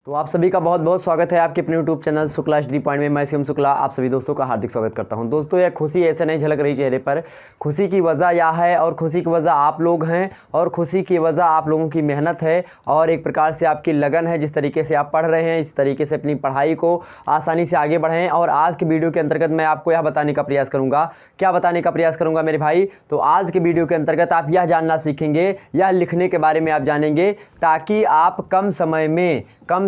तो आप सभी का बहुत बहुत स्वागत है आपके अपने YouTube channel Shukla study point में। मैं शिवम शुक्ला आप सभी दोस्तों का हार्दिक स्वागत करता हूं। दोस्तों यह खुशी ऐसे नहीं झलक रही चेहरे पर, खुशी की वजह यह है और खुशी की वजह आप लोग हैं और खुशी की वजह आप लोगों की मेहनत है और एक प्रकार से आपकी लगन है। जिस तरीके से आप पढ़ रहे हैं इस तरीके से अपनी पढ़ाई को आसानी से आगे बढ़ाएं। और आज के वीडियो के अंतर्गत मैं आपको यह बताने का प्रयास करूँगा, क्या बताने का प्रयास करूँगा मेरे भाई, तो आज के वीडियो के अंतर्गत आप यह जानना सीखेंगे, यह लिखने के बारे में आप जानेंगे ताकि आप कम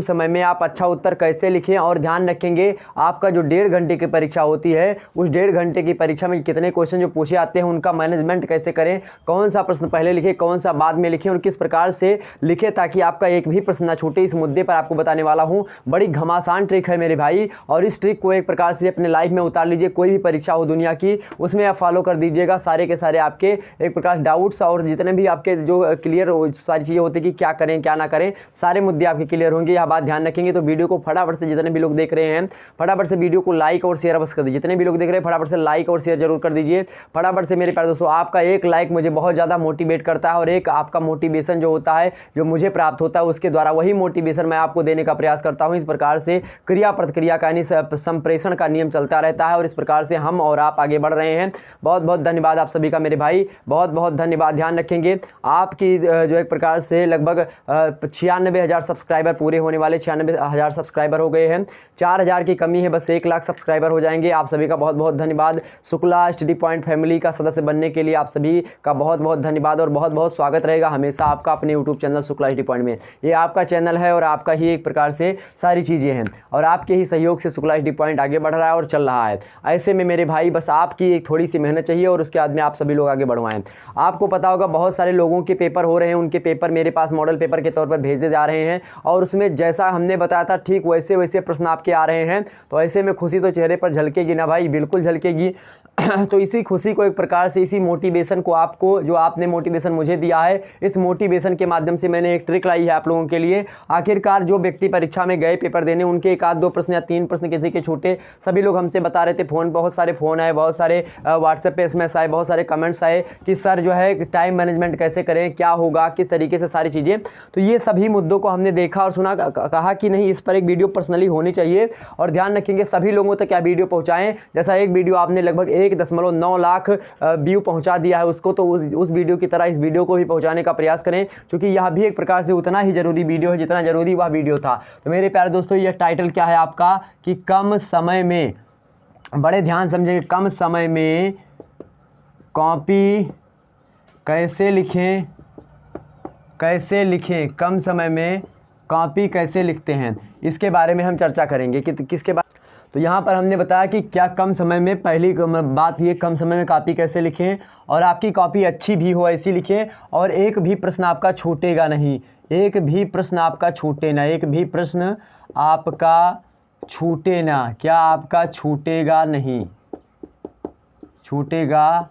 समय में आप अच्छा उत्तर कैसे लिखें। और ध्यान रखेंगे आपका जो 1.5 घंटे की परीक्षा होती है उस 1.5 घंटे की परीक्षा में कितने क्वेश्चन जो पूछे आते हैं उनका मैनेजमेंट कैसे करें, कौन सा प्रश्न पहले लिखें कौन सा बाद में लिखें और किस प्रकार से लिखें ताकि आपका एक भी प्रश्न ना छूटे। इस मुद्दे पर आपको बताने वाला हूं। बड़ी घमासान ट्रिक है मेरे भाई और इस ट्रिक को एक प्रकार से अपने लाइफ में उतार लीजिए। कोई भी परीक्षा हो दुनिया की उसमें आप फॉलो कर दीजिएगा। सारे के सारे आपके एक प्रकार डाउट्स और जितने भी आपके जो क्लियर सारी चीज़ें होती कि क्या करें क्या ना करें, सारे मुद्दे आपके क्लियर होंगे। यह बात ध्यान रखेंगे। तो वीडियो को फटाफट से जितने भी लोग देख रहे हैं फटाफट से वीडियो को लाइक और शेयर अवश्य कर दीजिए। जितने भी लोग देख रहे हैं फटाफट से लाइक और शेयर जरूर कर दीजिए। फटाफट से मेरे प्यारे दोस्तों, आपका एक लाइक मुझे बहुत ज़्यादा मोटिवेट करता है और एक आपका मोटिवेशन जो होता है जो मुझे प्राप्त होता है उसके द्वारा वही मोटिवेशन मैं आपको देने का प्रयास करता हूँ। इस प्रकार से क्रिया प्रतिक्रिया का यानी संप्रेषण का नियम चलता रहता है और इस प्रकार से हम और आप आगे बढ़ रहे हैं। बहुत बहुत धन्यवाद आप सभी का मेरे भाई, बहुत बहुत धन्यवाद। ध्यान रखेंगे आपकी जो एक प्रकार से लगभग 96,000 सब्सक्राइबर पूरे होने वाले, 96,000 सब्सक्राइबर हो गए हैं। 4,000 की कमी है, बस 1 लाख सब्सक्राइबर हो जाएंगे। आप सभी का बहुत बहुत धन्यवाद। शुक्ला स्टडी पॉइंट फैमिली का सदस्य बनने के लिए आप सभी का बहुत बहुत धन्यवाद और बहुत बहुत स्वागत रहेगा हमेशा आपका अपने YouTube channel Shukla study point में। ये आपका चैनल है और आपका ही एक प्रकार से सारी चीज़ें हैं और आपके ही सहयोग से शुक्ला स्टडी पॉइंट आगे बढ़ रहा है और चल रहा है। ऐसे में मेरे भाई बस आपकी एक थोड़ी सी मेहनत चाहिए और उसके बाद में आप सभी लोग आगे बढ़वाएं। आपको पता होगा बहुत सारे लोगों के पेपर हो रहे हैं, उनके पेपर मेरे पास मॉडल पेपर के तौर पर भेजे जा रहे हैं और उसमें जैसा हमने बताया था ठीक वैसे वैसे प्रश्न आपके आ रहे हैं। तो ऐसे में खुशी तो चेहरे पर झलकेगी ना भाई, बिल्कुल झलकेगी। तो इसी खुशी को एक प्रकार से इसी मोटिवेशन को आपको जो आपने मोटिवेशन मुझे दिया है इस मोटिवेशन के माध्यम से मैंने एक ट्रिक लाई है आप लोगों के लिए। आखिरकार जो व्यक्ति परीक्षा में गए पेपर देने उनके 1-2 प्रश्न या 3 प्रश्न किसी के छूटे, सभी लोग हमसे बता रहे थे, फ़ोन बहुत सारे फ़ोन आए, बहुत सारे व्हाट्सएप पे एसएमएस आए, बहुत सारे कमेंट्स आए कि सर जो है टाइम मैनेजमेंट कैसे करें, क्या होगा, किस तरीके से सारी चीज़ें। तो ये सभी मुद्दों को हमने देखा और सुना, कहा कि नहीं इस पर एक वीडियो पर्सनली होनी चाहिए और ध्यान रखेंगे सभी लोगों तक क्या वीडियो पहुँचाएँ। जैसा एक वीडियो आपने लगभग 1.9 लाख व्यू पहुंचा दिया है उसको, तो उस वीडियो की तरह इस वीडियो को भी पहुंचाने का प्रयास करें क्योंकि यह भी एक प्रकार से उतना ही जरूरी वीडियो है जितना जरूरी वह वीडियो था। तो मेरे प्यारे दोस्तों यह टाइटल क्या है आपका कि कम समय में, बड़े ध्यान समझेंगे, कम समय में कॉपी कैसे लिखें, कम समय में कॉपी कैसे लिखते हैं, इसके बारे में हम चर्चा करेंगे कि किसके बारे। तो यहाँ पर हमने बताया कि क्या कम समय में, पहली बात ये कम समय में कॉपी कैसे लिखें और आपकी कॉपी अच्छी भी हो ऐसी लिखें और एक भी प्रश्न आपका छूटेगा नहीं, एक भी प्रश्न आपका छूटे ना, एक भी प्रश्न आपका छूटे ना। क्या आपका छूटेगा नहीं, छूटेगा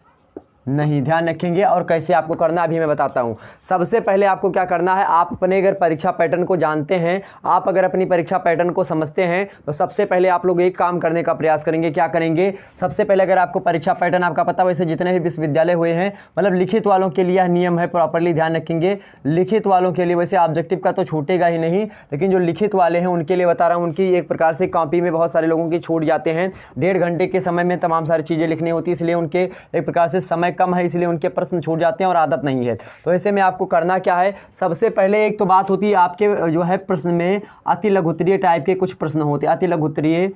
नहीं, ध्यान रखेंगे। और कैसे आपको करना अभी मैं बताता हूं। सबसे पहले आपको क्या करना है, आप अपने अगर परीक्षा पैटर्न को जानते हैं, आप अगर अपनी परीक्षा पैटर्न को समझते हैं तो सबसे पहले आप लोग एक काम करने का प्रयास करेंगे। क्या करेंगे, सबसे पहले अगर आपको परीक्षा पैटर्न आपका पता, वैसे जितने भी विश्वविद्यालय हुए हैं मतलब लिखित वालों के लिए यह नियम है, प्रॉपरली ध्यान रखेंगे। लिखित वालों के लिए, वैसे ऑब्जेक्टिव का तो छूटेगा ही नहीं, लेकिन जो लिखित वाले हैं उनके लिए बता रहा हूँ, उनकी एक प्रकार से कॉपी में बहुत सारे लोगों की छूट जाते हैं। 1.5 घंटे के समय में तमाम सारी चीज़ें लिखनी होती है, इसलिए उनके एक प्रकार से समय कम है, इसलिए उनके प्रश्न छूट जाते हैं और आदत नहीं है। तो ऐसे में आपको करना क्या है, सबसे पहले एक तो बात होती है आपके जो है प्रश्न में अति लघुत्तरीय टाइप के कुछ प्रश्न होते हैं, अति लघुत्तरीय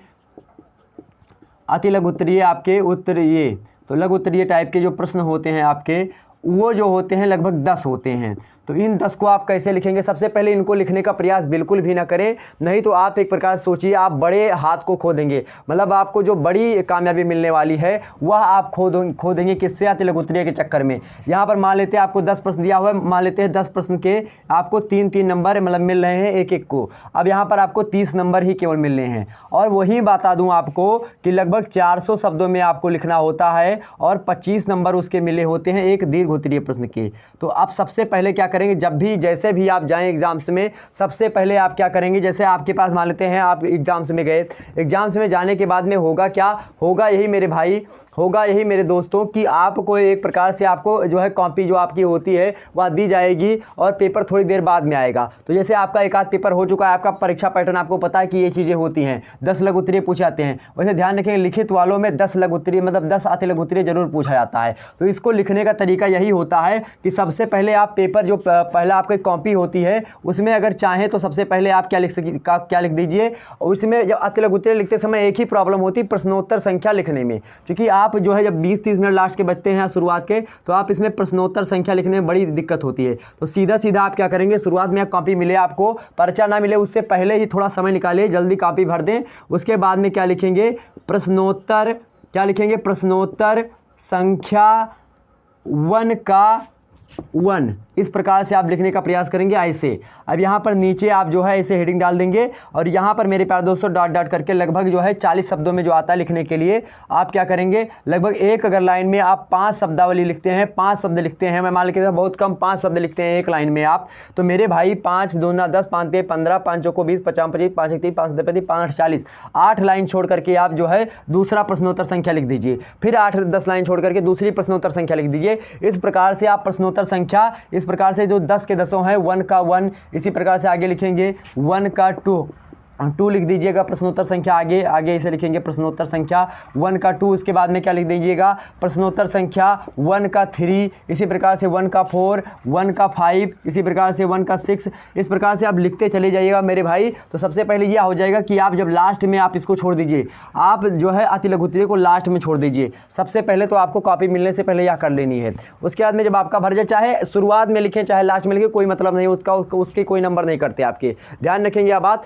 आपके उत्तरीय, तो लघु उत्तरीय टाइप के जो प्रश्न होते हैं आपके वो जो होते हैं लगभग 10 होते हैं। तो इन 10 को आप कैसे लिखेंगे, सबसे पहले इनको लिखने का प्रयास बिल्कुल भी ना करें, नहीं तो आप एक प्रकार से सोचिए आप बड़े हाथ को खो देंगे। मतलब आपको जो बड़ी कामयाबी मिलने वाली है वह आप खो देंगे किससे, अति लघु उत्तरीय के चक्कर में। यहाँ पर मान लेते हैं आपको 10 प्रश्न दिया हुआ है, मान लेते हैं 10 प्रश्न के आपको 3-3 नंबर मतलब मिल रहे हैं एक एक को। अब यहाँ पर आपको 30 नंबर ही केवल मिल रहे हैं और वही बता दूँ आपको कि लगभग 400 शब्दों में आपको लिखना होता है और 25 नंबर उसके मिले होते हैं एक दीर्घ उत्तरीय प्रश्न के। तो आप सबसे पहले क्या करेंगे, जब भी जैसे भी आप जाएं एग्ज़ाम्स में, सबसे पहले आप क्या करेंगे, जैसे आपके पास मान लेते हैं आप एग्ज़ाम्स में गए, एग्ज़ाम्स में जाने के बाद में होगा क्या, होगा यही मेरे भाई, होगा यही मेरे दोस्तों कि आपको एक प्रकार से आपको जो है कॉपी जो आपकी होती है वह दी जाएगी और पेपर थोड़ी देर बाद में आएगा। तो जैसे आपका एक आध पेपर हो चुका है, आपका परीक्षा पैटर्न आपको पता है कि ये चीज़ें होती हैं, 10 लघु उत्तरीय पूछे जाते हैं। वैसे ध्यान रखें लिखित वालों में 10 लघु उत्तरीय मतलब 10 अति लघु उत्तरीय जरूर पूछा जाता है। तो इसको लिखने का तरीका यही होता है कि सबसे पहले आप पेपर जो पहला आपकी कॉपी होती है उसमें अगर चाहें तो सबसे पहले आप क्या लिख दीजिए। उसमें जब अति लघु उत्तरीय लिखते समय एक ही प्रॉब्लम होती है प्रश्नोत्तर संख्या लिखने में, क्योंकि आप जो है जब 20-30 मिनट लास्ट के बचते हैं शुरुआत के, तो आप इसमें प्रश्नोत्तर संख्या लिखने में बड़ी दिक्कत होती है। तो सीधा सीधा आप क्या करेंगे, शुरुआत में कॉपी मिले आपको, पर्चा ना मिले उससे पहले ही थोड़ा समय निकालिए, जल्दी कॉपी भर दें। उसके बाद में क्या लिखेंगे, प्रश्नोत्तर, क्या लिखेंगे, प्रश्नोत्तर संख्या 1 का 1, इस प्रकार से आप लिखने का प्रयास करेंगे ऐसे। अब यहाँ पर नीचे आप जो है ऐसे हेडिंग डाल देंगे और यहाँ पर मेरे प्यारे दोस्तों डॉट डॉट करके लगभग जो है 40 शब्दों में जो आता है लिखने के लिए, आप क्या करेंगे, लगभग एक अगर लाइन में आप 5 शब्दावली लिखते हैं, 5 शब्द लिखते हैं, मैं मान लेते हैं बहुत कम 5 शब्द लिखते हैं एक लाइन में आप, तो मेरे भाई 5 दूना 10, 5 तेँ 15, 5 चौको 20, 50 25, 5 एक 30, 5 सत्तर 35, 5 8 40, 8 लाइन छोड़ करके आप जो है दूसरा प्रश्नोत्तर संख्या लिख दीजिए। फिर 8-10 लाइन छोड़ करके दूसरी प्रश्नोत्तर संख्या लिख दीजिए। इस प्रकार से आप प्रश्नोत्तर संख्या, इस प्रकार से जो 10 के 10 हैं 1 का 1, इसी प्रकार से आगे लिखेंगे 1 का 2 लिख दीजिएगा। प्रश्नोत्तर संख्या आगे इसे लिखेंगे प्रश्नोत्तर संख्या 1 का 2। इसके बाद में क्या लिख दीजिएगा, प्रश्नोत्तर संख्या 1 का 3, इसी प्रकार से 1 का 4, 1 का 5, इसी प्रकार से 1 का 6, इस प्रकार से आप लिखते चले जाइएगा मेरे भाई। तो सबसे पहले यह हो जाएगा कि आप जब लास्ट में आप इसको छोड़ दीजिए, आप जो है अति लघु उत्तरीय को लास्ट में छोड़ दीजिए। सबसे पहले तो आपको कॉपी मिलने से पहले यह कर लेनी है। उसके बाद में जब आपका भर जाए, चाहे शुरुआत में लिखें चाहे लास्ट में लिखें, कोई मतलब नहीं उसके कोई नंबर नहीं करते आपके, ध्यान रखेंगे यह बात।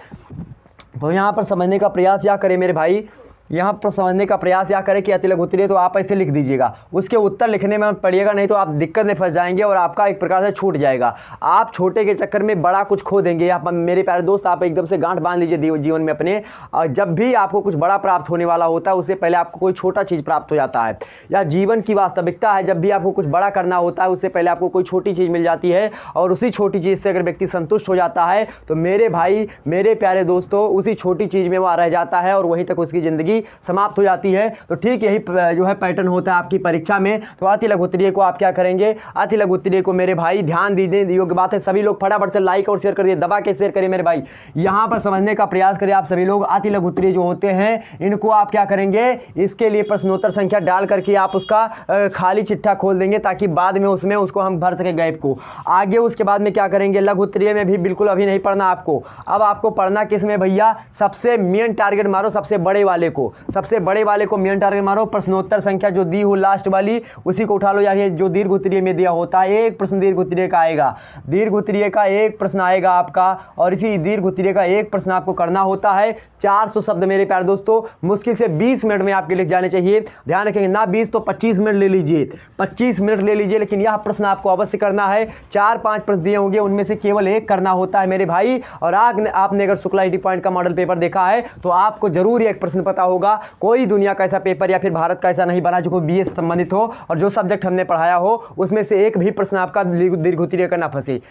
तो यहाँ पर समझने का प्रयास या करें मेरे भाई, यहाँ पर समझने का प्रयास या करें कि अति लघु उत्तरीय तो आप ऐसे लिख दीजिएगा, उसके उत्तर लिखने में पड़िएगा, नहीं तो आप दिक्कत में फंस जाएंगे और आपका एक प्रकार से छूट जाएगा। आप छोटे के चक्कर में बड़ा कुछ खो देंगे। आप मेरे प्यारे दोस्त, आप एकदम से गांठ बांध लीजिए जीवन में अपने, और जब भी आपको कुछ बड़ा प्राप्त होने वाला होता है उससे पहले आपको कोई छोटा चीज़ प्राप्त हो जाता है। या जीवन की वास्तविकता है, जब भी आपको कुछ बड़ा करना होता है उससे पहले आपको कोई छोटी चीज़ मिल जाती है, और उसी छोटी चीज़ से अगर व्यक्ति संतुष्ट हो जाता है तो मेरे भाई मेरे प्यारे दोस्तों उसी छोटी चीज़ में वो रह जाता है और वहीं तक उसकी ज़िंदगी समाप्त हो जाती है। तो ठीक यही जो है पैटर्न होता है आपकी परीक्षा में। तो अति लघु उत्तरीय को आप क्या करेंगे, अति लघु उत्तरीय को मेरे भाई ध्यान दीजिए, योग्य बात है, सभी लोग फटाफट से लाइक और शेयर करिए, दबा के शेयर करिए मेरे भाई। यहाँ पर समझने का प्रयास करिए आप सभी लोग। अति लघु उत्तरीय जो होते हैं इनको आप क्या करेंगे, इसके लिए प्रश्नोत्तर संख्या डाल करके आप उसका खाली चिट्ठा खोल देंगे ताकि बाद में उसमें उसको हम भर सके गैप को आगे। उसके बाद में क्या करेंगे, लघु उत्तरीय में भी बिल्कुल अभी नहीं पढ़ना आपको। अब आपको पढ़ना किस में भैया, सबसे मेन टारगेट मारो, सबसे बड़े वाले को, सबसे बड़े वाले को मेन टारगेट मारो। प्रश्नोत्तर संख्या जो दी हो लास्ट वाली उसी को उठा लो, या फिर जो दीर्घ उत्तरीय में दिया होता है, एक प्रश्न दीर्घ उत्तरीय का आएगा, दीर्घ उत्तरीय का एक प्रश्न आएगा आपका, और इसी दीर्घ उत्तरीय का एक प्रश्न आपको करना होता है। 400 शब्द मेरे प्यारे दोस्तों मुश्किल से 20 मिनट में आपके लिख जाने चाहिए। ध्यान रखेंगे ना 20 तो 25 मिनट ले लीजिए, 25 मिनट ले लीजिए, लेकिन यह प्रश्न आपको अवश्य करना है। 4-5 प्रश्न दिए होंगे, उनमें से केवल एक करना होता है मेरे भाई। और आपने अगर शुक्ला ID पॉइंट का मॉडल पेपर देखा है तो आपको जरूर एक प्रश्न पता होगा, कोई दुनिया का ऐसा पेपर या फिर भारत का ऐसा नहीं बना जो कोई BA से संबंधित हो और जो सब्जेक्ट हमने पढ़ाया हो उसमें से एक भी प्रश्न आपका दीर्घ उत्तरीय का ना फंसे।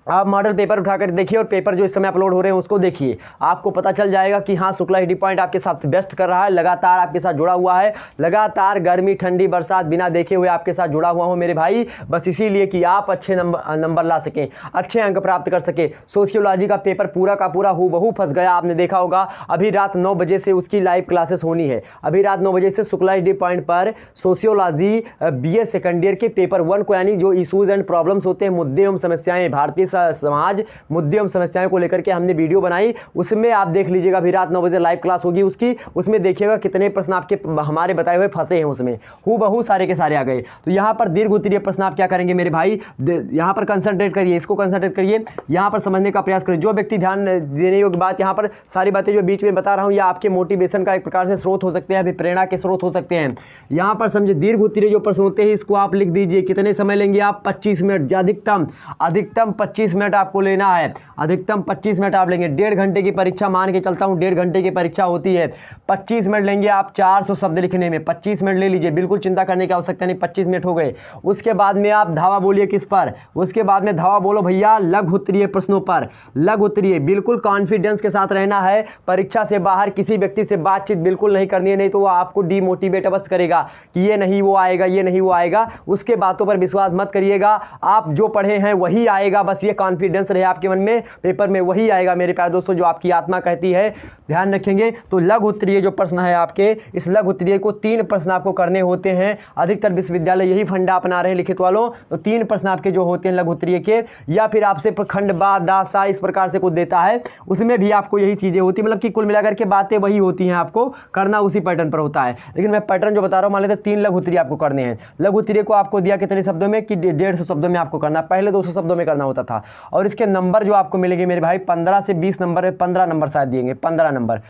आप मॉडल पेपर उठाकर देखिए और पेपर जो इस समय अपलोड हो रहे हैं उसको देखिए, आपको पता चल जाएगा कि हाँ शुक्ला ID पॉइंट आपके साथ बेस्ट कर रहा है, लगातार आपके साथ जुड़ा हुआ है, लगातार गर्मी ठंडी बरसात बिना देखे हुए आपके साथ जुड़ा हुआ हूँ मेरे भाई, बस इसीलिए कि आप अच्छे नंबर ला सकें, अच्छे अंक प्राप्त कर सके। सोशियोलॉजी का पेपर पूरा का पूरा हूबहू फंस गया, आपने देखा होगा। अभी रात 9 बजे से उसकी लाइव क्लासेस होनी है, अभी रात 9 बजे से शुक्ला ID पॉइंट पर सोशियोलॉजी BA सेकंड ईयर के पेपर 1 को, यानी जो इशूज़ एंड प्रॉब्लम्स होते हैं, मुद्दे एवं समस्याएं, भारतीय समाज मुद्दे एवं समस्याओं को लेकर के हमने वीडियो बनाई, उसमें आप देख लीजिएगा। अभी रात 9 बजे लाइव क्लास होगी उसकी, उसमें देखिएगा कितने प्रश्न आपके हमारे बताए हुए फंसे हैं, उसमें हूबहू सारे के सारे आ गए। तो यहाँ पर दीर्घ उत्तरीय प्रश्न आप क्या करेंगे मेरे भाई, यहाँ पर कंसंट्रेट करिए, इसको कंसंट्रेट करिए, यहाँ पर समझने का प्रयास करिए। जो व्यक्ति ध्यान देने योग्य बात, यहाँ पर सारी बातें जो बीच में बता रहा हूँ ये आपके मोटिवेशन का एक प्रकार से स्रोत हो सकते हैं, अभी प्रेरणा के स्रोत हो सकते हैं। यहाँ पर समझिए दीर्घ उत्तरीय जो प्रश्न होते हैं इसको आप लिख दीजिए, कितने समय लेंगे आप, 25 मिनट, अधिकतम 25 25 मिनट आपको लेना है, अधिकतम 25 मिनट आप लेंगे। 1.5 घंटे की परीक्षा मान के चलता हूँ, 1.5 घंटे की परीक्षा होती है, 25 मिनट लेंगे आप 400 शब्द लिखने में। 25 मिनट ले लीजिए, बिल्कुल चिंता करने की आवश्यकता नहीं, 25 मिनट हो गए। उसके बाद में आप धावा बोलिए किस पर, उसके बाद में धावा बोलो भैया लघु उत्तरीय प्रश्नों पर। लघु उत्तरीय बिल्कुल कॉन्फिडेंस के साथ रहना है, परीक्षा से बाहर किसी व्यक्ति से बातचीत बिल्कुल नहीं करनी है, नहीं तो वो आपको डीमोटिवेट बस करेगा कि ये नहीं वो आएगा, ये नहीं वो आएगा। उसके बातों पर विश्वास मत करिएगा, आप जो पढ़े हैं वही आएगा, बस ये कॉन्फिडेंस रहे आपके मन में, पेपर में वही आएगा मेरे प्यारे दोस्तों जो आपकी आत्मा कहती है। ध्यान रखेंगे। तो लघु उत्तरीय जो प्रश्न है आपके, इस लघु उत्तरीय को 3 प्रश्न आपको करने होते हैं। अधिकतर विश्वविद्यालय यही फंडा अपना रहे हैं लिखित वालों। तो 3 प्रश्न आपके जो होते हैं लघु उत्तरीय के, या फिर आपसे खंड बा दा सा इस प्रकार से कुछ देता है, उसमें भी आपको यही चीजें होती है, मतलब कि कुल मिलाकर के बातें वही होती हैं, आपको करना उसी पैटर्न पर होता है। लेकिन मैं पैटर्न जो बता रहा हूँ, मान लेते 3 लघु उत्तरीय आपको करने हैं। लघु उत्तरीय को आपको दिया कितने शब्दों में कि 150 शब्दों में आपको करना, पहले 200 शब्दों में करना होता था। और इसके नंबर जो आपको मिलेंगे मेरे भाई 15 से 20 नंबर, 15 नंबर शायद दिएंगे, 15 नंबर।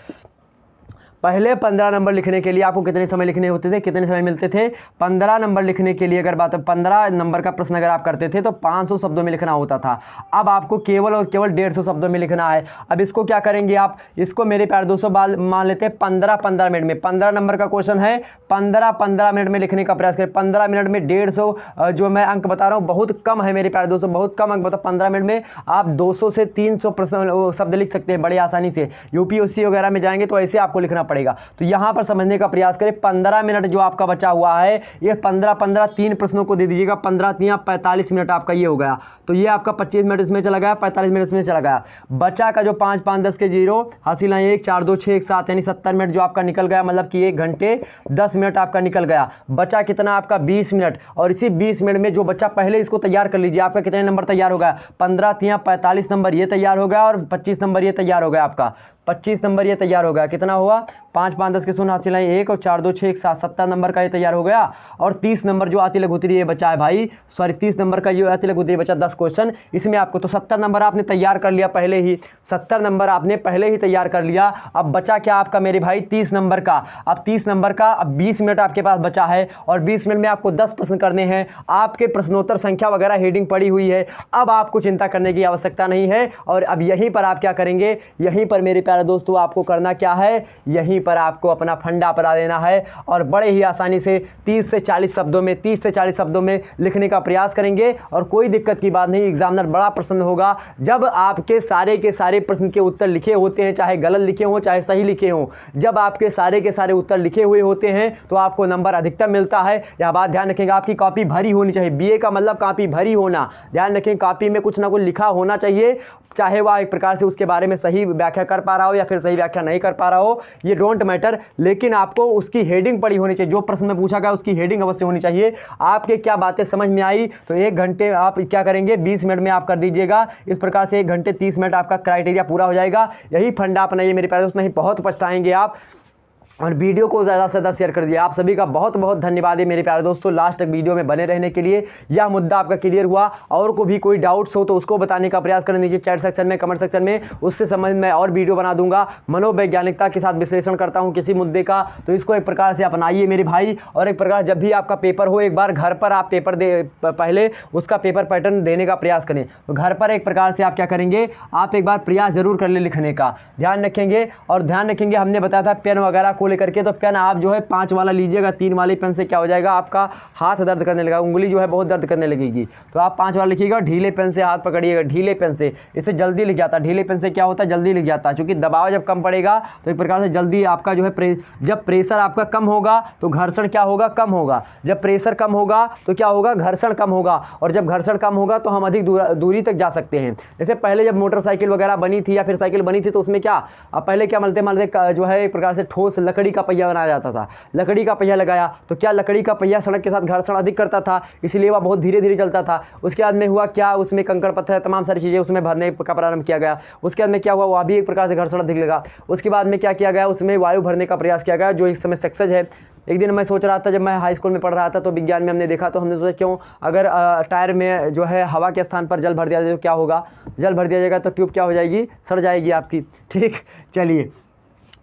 पहले 15 नंबर लिखने के लिए आपको कितने समय लिखने होते थे, कितने समय मिलते थे? 15 नंबर लिखने के लिए अगर बात 15 नंबर का प्रश्न अगर आप करते थे तो 500 शब्दों में लिखना होता था। अब आपको केवल और केवल 150 शब्दों में लिखना है। अब इसको क्या करेंगे आप, इसको मेरे प्यारे दोस्तों मान लेते हैं 15-15 मिनट में। 15 नंबर का क्वेश्चन है, 15-15 मिनट में लिखने का प्रयास करें। 15 मिनट में 150 जो मैं अंक बता रहा हूँ बहुत कम है मेरे प्यारे दोस्तों, बहुत कम अंक बता। 15 मिनट में आप 200 से 300 प्रश्न शब्द लिख सकते हैं बड़े आसानी से। यूपीएससी वगैरह में जाएंगे तो ऐसे आपको लिखना पड़ेगा। तो यहां पर समझने का प्रयास करें। 15 मिनट जो आपका बचा हुआ है, ये 15-15 3 प्रश्नों को दे दीजिएगा। 15 45 मिनट आपका ये हो गया। तो ये आपका 25 मिनट इसमें चला गया, 45 मिनट इसमें चला गया। बचा का जो 5 5 10 के 0 हासिल 1 4 2 6 1 7 यानी 70 मिनट जो आपका निकल गया, मतलब कि 1 घंटे 10 मिनट आपका निकल गया। बचा कितना आपका 20 मिनट। और इसी 20 मिनट में जो बच्चा पहले इसको तैयार कर लीजिए, आपका कितने नंबर तैयार हो गया? 15 45 नंबर ये तैयार हो गया और 25 नंबर ये तैयार हो गया आपका। 25 नंबर ये तैयार हो गया। कितना हुआ? 5 5 10 के 0 हासिल 1 और 4 2 6 1 7 70 नंबर का ये तैयार हो गया। और 30 नंबर जो आती लघु उत्तरीय बचा है भाई, सॉरी 30 नंबर का जो आती लघु उत्तरीय बचा 10 क्वेश्चन, इसमें आपको तो 70 नंबर आपने तैयार कर लिया पहले ही, 70 नंबर आपने पहले ही तैयार कर लिया। अब बचा क्या आपका मेरे भाई? 30 नंबर का। अब 30 नंबर का अब 20 मिनट आपके पास बचा है और 20 मिनट में आपको 10 प्रश्न करने हैं। आपके प्रश्नोत्तर संख्या वगैरह हेडिंग पड़ी हुई है, अब आपको चिंता करने की आवश्यकता नहीं है। और अब यहीं पर आप क्या करेंगे, यहीं पर मेरे प्यारे दोस्तों आपको करना क्या है, यहीं पर आपको अपना फंडा पढ़ा देना है और बड़े ही आसानी से 30 से 40 शब्दों में 30 से 40 शब्दों में लिखने का प्रयास करेंगे। और कोई दिक्कत की बात नहीं, एग्जामिनर बड़ा प्रसन्न होगा जब आपके सारे के सारे प्रश्न के उत्तर लिखे होते हैं, चाहे गलत लिखे हों चाहे सही लिखे हों। जब आपके सारे के सारे उत्तर लिखे हुए होते हैं तो आपको नंबर अधिकतम मिलता है। यह बात ध्यान रखेंगे, आपकी कॉपी भरी होनी चाहिए। बीए का मतलब कॉपी भरी होना, ध्यान रखें, कॉपी में कुछ ना कुछ लिखा होना चाहिए, चाहे वह एक प्रकार से उसके बारे में सही व्याख्या कर पा रहा हो या फिर सही व्याख्या नहीं कर पा रहा हो, ये डोंट मैटर, लेकिन आपको उसकी हेडिंग पड़ी होनी चाहिए। जो प्रश्न में पूछा गया उसकी हेडिंग अवश्य होनी चाहिए। आपके क्या बातें समझ में आई तो 1 घंटे आप क्या करेंगे, 20 मिनट में आप कर दीजिएगा। इस प्रकार से 1 घंटे 30 मिनट आपका क्राइटेरिया पूरा हो जाएगा। यही फंडा अपनाइए मेरे प्यारे दोस्त, नहीं बहुत पछताएंगे आप। और वीडियो को ज़्यादा से ज़्यादा शेयर कर दिया। आप सभी का बहुत बहुत धन्यवाद है मेरे प्यारे दोस्तों, लास्ट तक वीडियो में बने रहने के लिए। यह मुद्दा आपका क्लियर हुआ। और को भी कोई डाउट्स हो तो उसको बताने का प्रयास करें, नीचे चैट सेक्शन में, कमेंट सेक्शन में, उससे संबंधित मैं और वीडियो बना दूंगा। मनोवैज्ञानिकता के साथ विश्लेषण करता हूँ किसी मुद्दे का, तो इसको एक प्रकार से अपनाइए मेरे भाई। और एक प्रकार जब भी आपका पेपर हो, एक बार घर पर आप पेपर दे, पहले उसका पेपर पैटर्न देने का प्रयास करें। तो घर पर एक प्रकार से आप क्या करेंगे, आप एक बार प्रयास जरूर कर ले लिखने का, ध्यान रखेंगे। और ध्यान रखेंगे, हमने बताया था पेन वगैरह को लेकर के, तो पेन आप जो है 5 वाला लीजिएगा। 3 वाले पेन से क्या हो जाएगा, आपका हाथ दर्द करने लगेगा, उंगली जो है बहुत दर्द करने लगेगी। तो आप 5 वाला लिखिएगा। ढीले पेन से हाथ पकड़िएगा, ढीले पेन से, इससे जल्दी लिख जाता है। ढीले पेन से क्या होता है, जल्दी लिख जाता है, क्योंकि दबाव जब कम पड़ेगा तो एक प्रकार से जल्दी आपका जो है जब प्रेशर आपका कम होगा तो घर्षण क्या होगा, कम होगा। जब प्रेशर कम होगा तो क्या होगा, घर्षण कम होगा। और जब घर्षण कम होगा तो हम अधिक दूरी तक जा सकते हैं। जैसे पहले जब मोटरसाइकिल वगैरह बनी थी या फिर साइकिल बनी थी तो उसमें क्या, अब पहले क्या मलते जो है एक प्रकार से ठोस लकड़ी का पहिया बनाया जाता था। लकड़ी का पहिया लगाया तो क्या, लकड़ी का पहिया सड़क के साथ घर्षण अधिक करता था, इसलिए वह बहुत धीरे धीरे चलता था। उसके बाद में हुआ क्या, उसमें कंकड़ पत्थर तमाम सारी चीज़ें उसमें भरने का प्रारंभ किया गया। उसके बाद में क्या हुआ, वह भी एक प्रकार से घर्षण अधिक लगा। उसके बाद में क्या किया गया, उसमें वायु भरने का प्रयास किया गया, जो इस समय सक्सेस है। एक दिन मैं सोच रहा था, जब मैं हाई स्कूल में पढ़ रहा था तो विज्ञान में हमने देखा, तो हमने सोचा क्यों अगर टायर में जो है हवा के स्थान पर जल भर दिया जाए तो क्या होगा, जल भर दिया जाएगा तो ट्यूब क्या हो जाएगी, सड़ जाएगी आपकी। ठीक, चलिए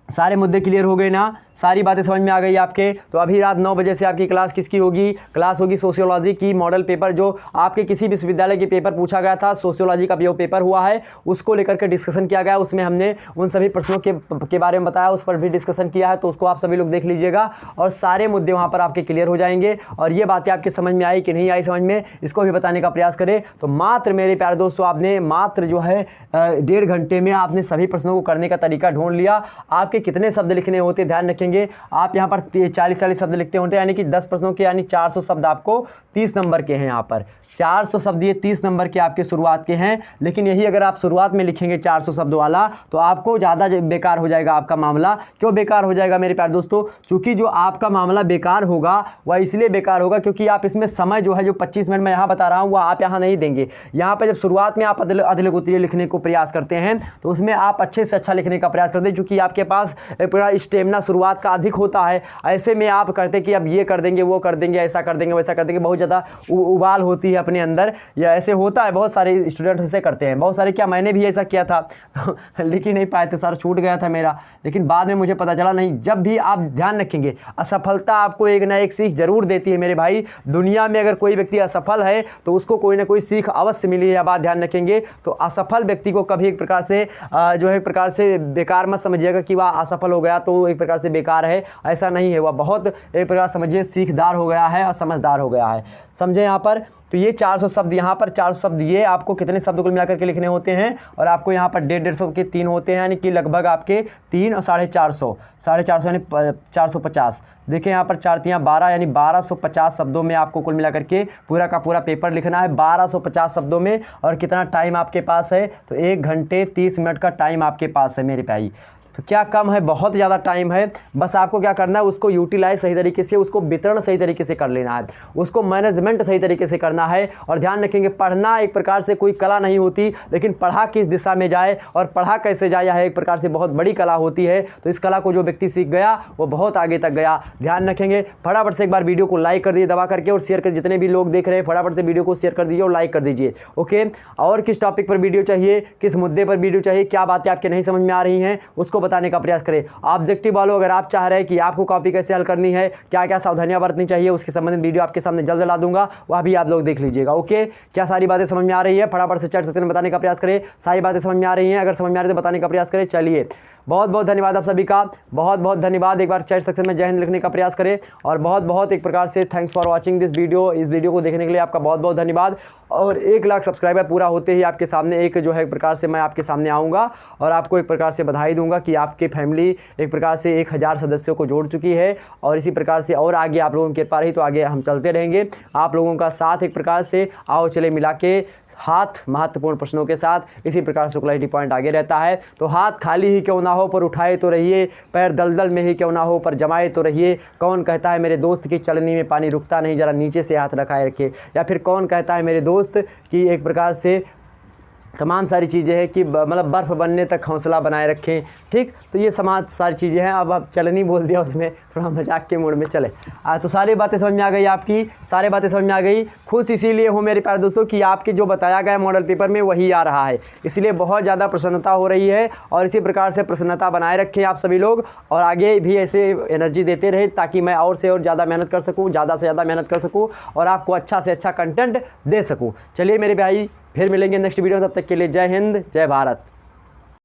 सारे मुद्दे क्लियर हो गए ना, सारी बातें समझ में आ गई आपके। तो अभी रात 9 बजे से आपकी क्लास किसकी होगी? क्लास होगी सोशियोलॉजी की मॉडल पेपर, जो आपके किसी विश्वविद्यालय के पेपर पूछा गया था, सोशियोलॉजी का जो पेपर हुआ है उसको लेकर के डिस्कशन किया गया। उसमें हमने उन सभी प्रश्नों के बारे में बताया, उस पर भी डिस्कशन किया है, तो उसको आप सभी लोग देख लीजिएगा और सारे मुद्दे वहाँ पर आपके क्लियर हो जाएंगे। और ये बातें आपके समझ में आई कि नहीं आई समझ में, इसको भी बताने का प्रयास करें। तो मात्र मेरे प्यारे दोस्तों, आपने मात्र जो है 1.5 घंटे में आपने सभी प्रश्नों को करने का तरीका ढूंढ लिया। आपके कितने शब्द लिखने होते ध्यान रखेंगे, आप यहाँ पर 40 शब्द लिखते होते, यानी कि 10 प्रश्नों के यानी 400 शब्द आपको 30 नंबर के हैं। यहाँ पर 400 शब्द ये 30 नंबर के आपके शुरुआत के हैं। लेकिन यही अगर आप शुरुआत में लिखेंगे 400 शब्द वाला तो आपको ज़्यादा बेकार हो जाएगा आपका मामला। क्यों बेकार हो जाएगा मेरे प्यारे दोस्तों? चूँकि जो आपका मामला बेकार होगा वह इसलिए बेकार होगा क्योंकि आप इसमें समय जो है जो 25 मिनट मैं यहाँ बता रहा हूँ वह आप यहाँ नहीं देंगे। यहाँ पर जब शुरुआत में आप अधलगोत्रीय लिखने को प्रयास करते हैं तो उसमें आप अच्छे से अच्छा लिखने का प्रयास करते हैं, चूँकि आपके पास पूरा स्टेमिना शुरुआत का अधिक होता है। ऐसे में आप करते कि अब ये कर देंगे, वो कर देंगे, ऐसा कर देंगे, वैसा कर देंगे, बहुत ज़्यादा उबाल होती है अपने अंदर, या ऐसे होता है। बहुत सारे स्टूडेंट्स ऐसे करते हैं, बहुत सारे, क्या मैंने भी ऐसा किया था लिख ही नहीं पाए थे, सर छूट गया था मेरा। लेकिन बाद में मुझे पता चला नहीं, जब भी आप ध्यान रखेंगे असफलता आपको एक ना एक सीख जरूर देती है मेरे भाई। दुनिया में अगर कोई व्यक्ति असफल है तो उसको कोई ना कोई सीख अवश्य मिली है। बात ध्यान रखेंगे तो असफल व्यक्ति को कभी एक प्रकार से जो है एक प्रकार से बेकार मत समझिएगा कि वह असफल हो गया तो एक प्रकार से बेकार है, ऐसा नहीं है। वह बहुत एक प्रकार समझिए सीखदार हो गया है और समझदार हो गया है, समझे यहाँ पर। तो ये 400 शब्द, यहाँ पर 400 शब्द, ये आपको कितने शब्दों को मिलाकर के लिखने होते हैं? और आपको यहाँ पर 150 के 3 होते हैं, यानी कि लगभग आपके 3 और 450 यानी 450। देखिए यहाँ पर 4 3 12 यानी 1250 शब्दों में आपको कुल मिलाकर के पूरा का पूरा पेपर लिखना है 1250 शब्दों में। और कितना टाइम आपके पास है? तो 1 घंटे 30 मिनट का टाइम आपके पास है मेरे भाई। तो क्या कम है? बहुत ज़्यादा टाइम है। बस आपको क्या करना है, उसको यूटिलाइज सही तरीके से, उसको वितरण सही तरीके से कर लेना है, उसको मैनेजमेंट सही तरीके से करना है। और ध्यान रखेंगे, पढ़ना एक प्रकार से कोई कला नहीं होती, लेकिन पढ़ा किस दिशा में जाए और पढ़ा कैसे जाए यह एक प्रकार से बहुत बड़ी कला होती है। तो इस कला को जो व्यक्ति सीख गया वो बहुत आगे तक गया। ध्यान रखेंगे। फटाफट से एक बार वीडियो को लाइक कर दीजिए दबा करके और शेयर कर, जितने भी लोग देख रहे हैं फटाफट से वीडियो को शेयर कर दीजिए और लाइक कर दीजिए। ओके, और किस टॉपिक पर वीडियो चाहिए, किस मुद्दे पर वीडियो चाहिए, क्या बातें आपके नहीं समझ में आ रही हैं उसको बताने का प्रयास करें। ऑब्जेक्टिव वालों, अगर आप चाह रहे हैं कि आपको कॉपी कैसे हल करनी है, क्या क्या सावधानियां बरतनी चाहिए, उसके संबंधित वीडियो आपके सामने जल्द ला दूंगा, वह भी आप लोग देख लीजिएगा। ओके, क्या सारी बातें समझ में आ रही है? फटाफट से चैट सेक्शन में बताने का प्रयास करें। सारी बातें समझ में आ रही हैं? अगर समझ में आ रही है तो बताने का प्रयास करें। चलिए, बहुत बहुत धन्यवाद आप सभी का, बहुत बहुत धन्यवाद। एक बार चैट सेक्शन में जय हिंद लिखने का प्रयास करें। और बहुत बहुत एक प्रकार से thanks for watching this video. इस वीडियो को देखने के लिए आपका बहुत बहुत धन्यवाद। और 1 लाख सब्सक्राइबर पूरा होते ही आपके सामने एक जो है एक प्रकार से मैं आपके सामने आऊँगा और आपको एक प्रकार से बधाई दूंगा कि आपकी फैमिली एक प्रकार से 1000 सदस्यों को जोड़ चुकी है। और इसी प्रकार से और आगे आप लोगों की कृपा रही तो आगे हम चलते रहेंगे। आप लोगों का साथ एक प्रकार से आओ चले मिला के हाथ महत्वपूर्ण प्रश्नों के साथ इसी प्रकार शुक्ला डी पॉइंट आगे रहता है। तो हाथ खाली ही क्यों ना हो पर उठाए तो रहिए, पैर दलदल में ही क्यों ना हो पर जमाए तो रहिए। कौन कहता है मेरे दोस्त की चलनी में पानी रुकता नहीं, जरा नीचे से हाथ रखाए रखे। या फिर कौन कहता है मेरे दोस्त कि एक प्रकार से तमाम सारी चीज़ें हैं कि मतलब बर्फ़ बनने तक हौसला बनाए रखें। ठीक, तो ये समाज सारी चीज़ें हैं। अब चलनी बोल दिया, उसमें थोड़ा मजाक के मूड में चले। तो सारी बातें समझ में आ गई आपकी, सारी बातें समझ में आ गई। खुश इसीलिए हूँ मेरे प्यारे दोस्तों कि आपके जो बताया गया मॉडल पेपर में वही आ रहा है, इसलिए बहुत ज़्यादा प्रसन्नता हो रही है। और इसी प्रकार से प्रसन्नता बनाए रखें आप सभी लोग और आगे भी ऐसे एनर्जी देते रहे ताकि मैं और से और ज़्यादा मेहनत कर सकूँ, ज़्यादा से ज़्यादा मेहनत कर सकूँ और आपको अच्छा से अच्छा कंटेंट दे सकूँ। चलिए मेरे भाई, फिर मिलेंगे नेक्स्ट वीडियो में, तब तक के लिए जय हिंद, जय भारत।